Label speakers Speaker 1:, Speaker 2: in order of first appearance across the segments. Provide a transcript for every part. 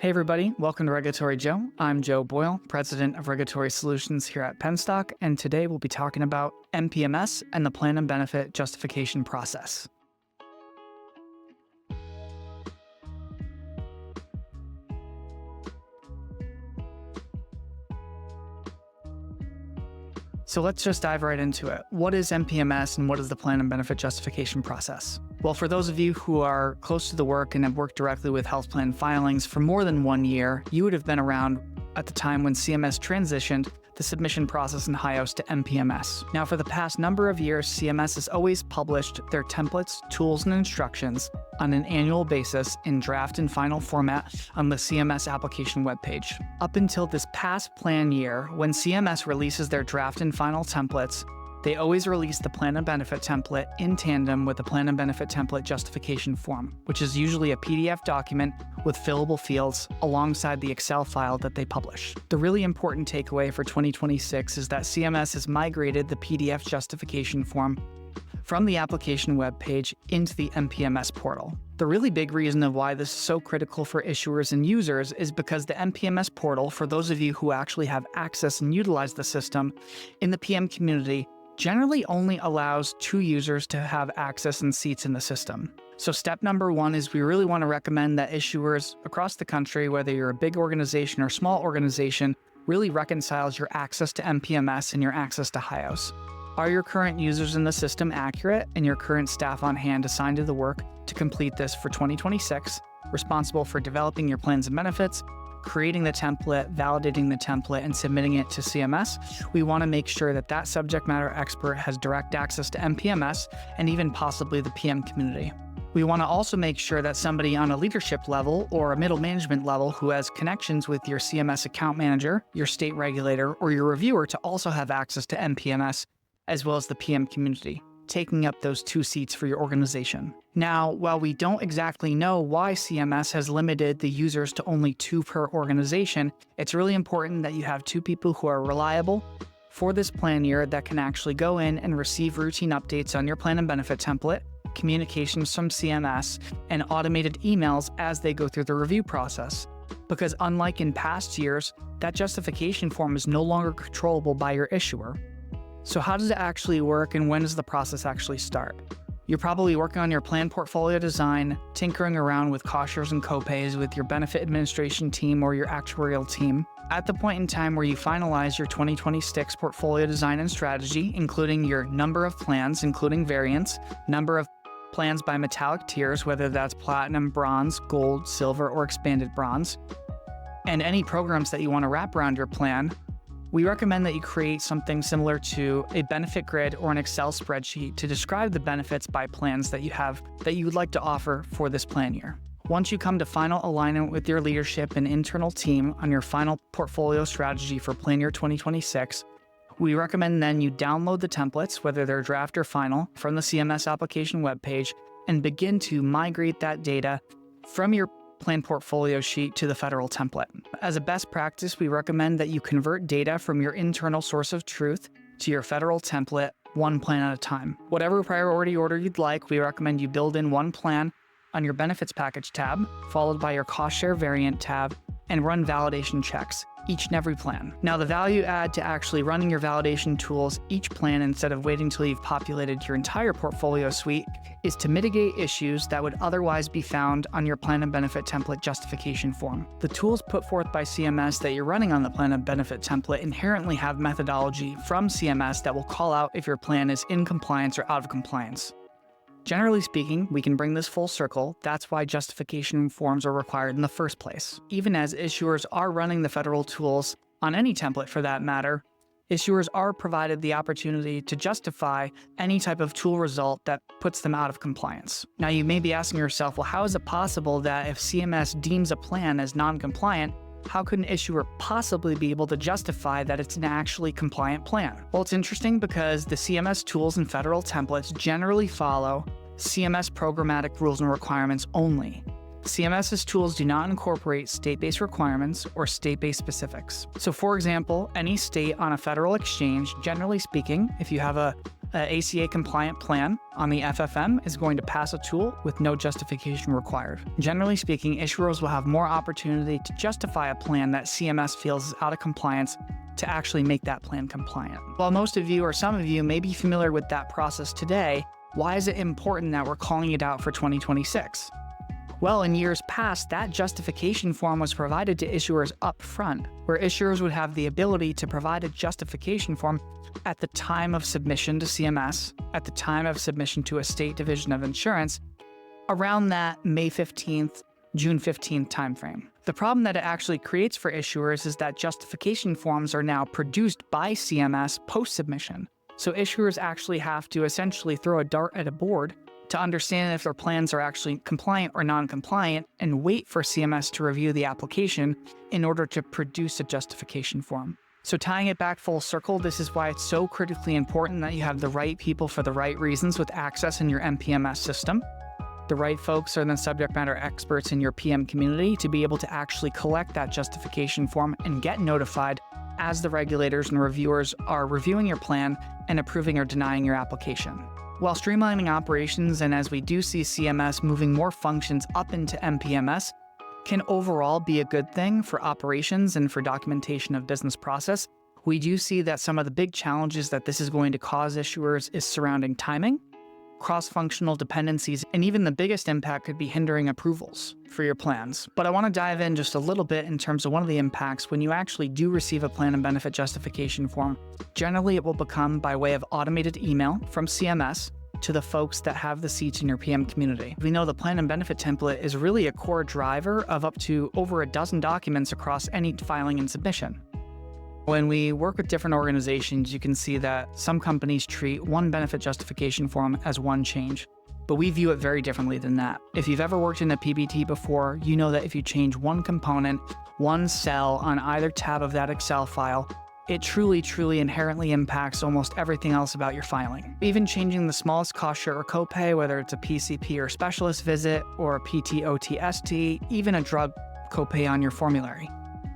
Speaker 1: Hey everybody, welcome to Regulatory Joe. I'm Joe Boyle, President of Regulatory Solutions here at Penstock, and today we'll be talking about MPMS and the plan and benefit justification process. So let's just dive right into it. What is MPMS and what is the plan and benefit justification process? Well, for those of you who are close to the work and have worked directly with health plan filings for more than 1 year, you would have been around at the time when CMS transitioned the submission process in HIOS to MPMS. Now, for the past number of years, CMS has always published their templates, tools, and instructions on an annual basis in draft and final format on the CMS application webpage. Up until this past plan year, when CMS releases their draft and final templates, they always release the plan and benefit template in tandem with the plan and benefit template justification form, which is usually a PDF document with fillable fields alongside the Excel file that they publish. The really important takeaway for 2026 is that CMS has migrated the PDF justification form from the application webpage into the MPMS portal. The really big reason of why this is so critical for issuers and users is because the MPMS portal, for those of you who actually have access and utilize the system in the PM community, generally only allows 2 users to have access and seats in the system. So step number 1 is we really want to recommend that issuers across the country, whether you're a big organization or small organization, really reconciles your access to MPMS and your access to HIOS. Are your current users in the system accurate and your current staff on hand assigned to the work to complete this for 2026, responsible for developing your plans and benefits, creating the template, validating the template, and submitting it to CMS? We want to make sure that that subject matter expert has direct access to MPMS and even possibly the PM community. We want to also make sure that somebody on a leadership level or a middle management level who has connections with your CMS account manager, your state regulator, or your reviewer to also have access to MPMS, as well as the PM community, taking up those 2 seats for your organization. Now, while we don't exactly know why CMS has limited the users to only 2 per organization, it's really important that you have 2 people who are reliable for this plan year that can actually go in and receive routine updates on your plan and benefit template, communications from CMS, and automated emails as they go through the review process. Because unlike in past years, that justification form is no longer controllable by your issuer. So how does it actually work and when does the process actually start? You're probably working on your plan portfolio design, tinkering around with cost shares and copays with your benefit administration team or your actuarial team. At the point in time where you finalize your 2026 portfolio design and strategy, including your number of plans, including variants, number of plans by metallic tiers, whether that's platinum, bronze, gold, silver, or expanded bronze, and any programs that you want to wrap around your plan, we recommend that you create something similar to a benefit grid or an Excel spreadsheet to describe the benefits by plans that you have that you would like to offer for this plan year. Once you come to final alignment with your leadership and internal team on your final portfolio strategy for plan year 2026, we recommend then you download the templates, whether they're draft or final, from the CMS application webpage and begin to migrate that data from your plan portfolio sheet to the federal template. As a best practice, we recommend that you convert data from your internal source of truth to your federal template 1 plan at a time. Whatever priority order you'd like, we recommend you build in 1 plan on your benefits package tab, followed by your cost share variant tab, and run validation checks, each and every plan. Now, the value add to actually running your validation tools each plan instead of waiting till you've populated your entire portfolio suite is to mitigate issues that would otherwise be found on your plan and benefit template justification form. The tools put forth by CMS that you're running on the plan and benefit template inherently have methodology from CMS that will call out if your plan is in compliance or out of compliance. Generally speaking, we can bring this full circle. That's why justification forms are required in the first place. Even as issuers are running the federal tools on any template for that matter, issuers are provided the opportunity to justify any type of tool result that puts them out of compliance. Now, you may be asking yourself, well, how is it possible that if CMS deems a plan as non-compliant, how could an issuer possibly be able to justify that it's an actually compliant plan? Well, it's interesting because the CMS tools and federal templates generally follow CMS programmatic rules and requirements only. CMS's tools do not incorporate state-based requirements or state-based specifics. So for example, any state on a federal exchange, generally speaking, if you have a An ACA-compliant plan on the FFM is going to pass a tool with no justification required. Generally speaking, issuers will have more opportunity to justify a plan that CMS feels is out of compliance to actually make that plan compliant. While most of you or some of you may be familiar with that process today, why is it important that we're calling it out for 2026? Well, in years past, that justification form was provided to issuers up front, where issuers would have the ability to provide a justification form at the time of submission to CMS, at the time of submission to a state division of insurance, around that May 15th, June 15th timeframe. The problem that it actually creates for issuers is that justification forms are now produced by CMS post-submission. So issuers actually have to essentially throw a dart at a board to understand if their plans are actually compliant or non-compliant and wait for CMS to review the application in order to produce a justification form. So tying it back full circle, this is why it's so critically important that you have the right people for the right reasons with access in your MPMS system. The right folks are the subject matter experts in your PM community to be able to actually collect that justification form and get notified as the regulators and reviewers are reviewing your plan and approving or denying your application. While streamlining operations, and as we do see CMS moving more functions up into MPMS, can overall be a good thing for operations and for documentation of business process, we do see that some of the big challenges that this is going to cause issuers is surrounding timing, cross-functional dependencies, and even the biggest impact could be hindering approvals for your plans. But I want to dive in just a little bit in terms of one of the impacts when you actually do receive a plan and benefit justification form. Generally, it will become by way of automated email from CMS to the folks that have the seats in your PM community. We know the plan and benefit template is really a core driver of up to over a dozen documents across any filing and submission. When we work with different organizations, you can see that some companies treat one benefit justification form as one change, but we view it very differently than that. If you've ever worked in a PBT before, you know that if you change one component, one cell on either tab of that Excel file, it truly inherently impacts almost everything else about your filing. Even changing the smallest cost share or copay, whether it's a PCP or specialist visit, or a PT, OT, ST, even a drug copay on your formulary.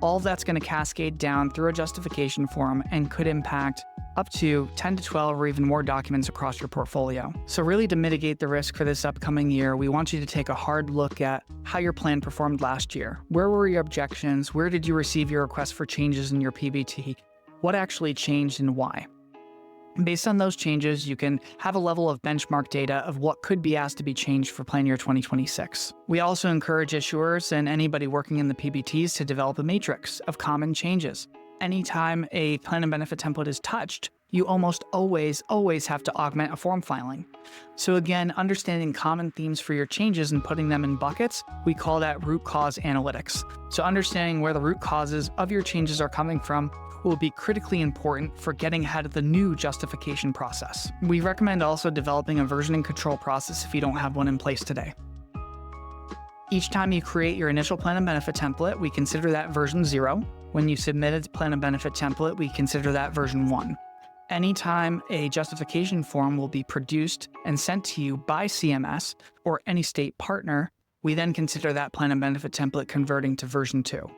Speaker 1: All of that's going to cascade down through a justification form and could impact up to 10 to 12 or even more documents across your portfolio. So really, to mitigate the risk for this upcoming year, we want you to take a hard look at how your plan performed last year. Where were your objections? Where did you receive your request for changes in your PBT? What actually changed and why? Based on those changes, you can have a level of benchmark data of what could be asked to be changed for plan year 2026. We also encourage issuers and anybody working in the PBTs to develop a matrix of common changes. Anytime a plan and benefit template is touched, you almost always have to augment a form filing. So again, understanding common themes for your changes and putting them in buckets, we call that root cause analytics. So understanding where the root causes of your changes are coming from will be critically important for getting ahead of the new justification process. We recommend also developing a version and control process if you don't have one in place today. Each time you create your initial plan and benefit template, we consider that version 0. When you submit a plan and benefit template, we consider that version 1. Anytime a justification form will be produced and sent to you by CMS or any state partner, we then consider that plan and benefit template converting to version 2.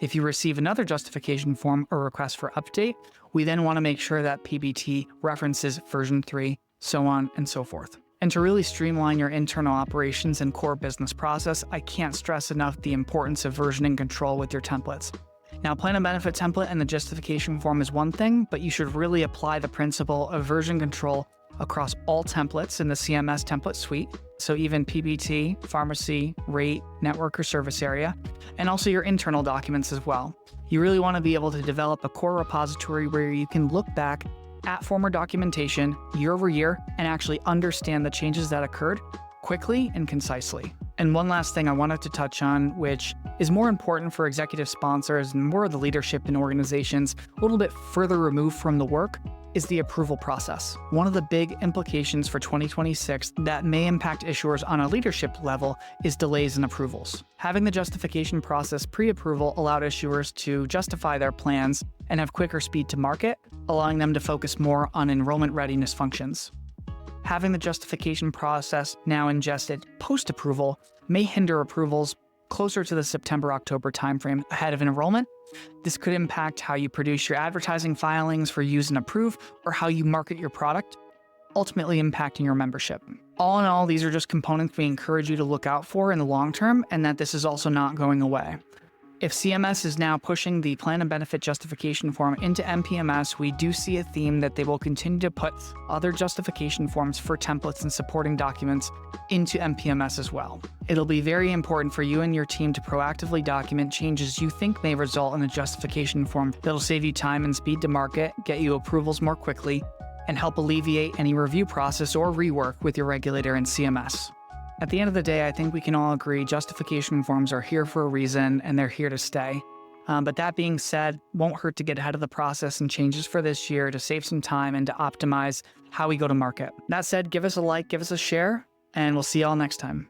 Speaker 1: If you receive another justification form or request for update, we then want to make sure that PBT references version 3, so on and so forth. And to really streamline your internal operations and core business process, I can't stress enough the importance of version and control with your templates. Now, plan and benefit template and the justification form is one thing, but you should really apply the principle of version control across all templates in the CMS template suite. So even PBT, pharmacy, rate, network, or service area, and also your internal documents as well. You really want to be able to develop a core repository where you can look back at former documentation year over year and actually understand the changes that occurred quickly and concisely. And one last thing I wanted to touch on, which is more important for executive sponsors and more of the leadership in organizations a little bit further removed from the work, is the approval process. One of the big implications for 2026 that may impact issuers on a leadership level is delays in approvals. Having the justification process pre-approval allowed issuers to justify their plans and have quicker speed to market, allowing them to focus more on enrollment readiness functions. Having the justification process now ingested post-approval may hinder approvals closer to the September-October timeframe ahead of enrollment. This could impact how you produce your advertising filings for use and approve, or how you market your product. ultimately impacting your membership. All in all, these are just components we encourage you to look out for in the long term, and that this is also not going away. If CMS is now pushing the plan and benefit justification form into MPMS, we do see a theme that they will continue to put other justification forms for templates and supporting documents into MPMS as well. It'll be very important for you and your team to proactively document changes you think may result in a justification form that'll save you time and speed to market, get you approvals more quickly, and help alleviate any review process or rework with your regulator and CMS. At the end of the day, I think we can all agree justification forms are here for a reason and they're here to stay. But that being said, won't hurt to get ahead of the process and changes for this year to save some time and to optimize how we go to market. That said, give us a like, give us a share, and we'll see y'all next time.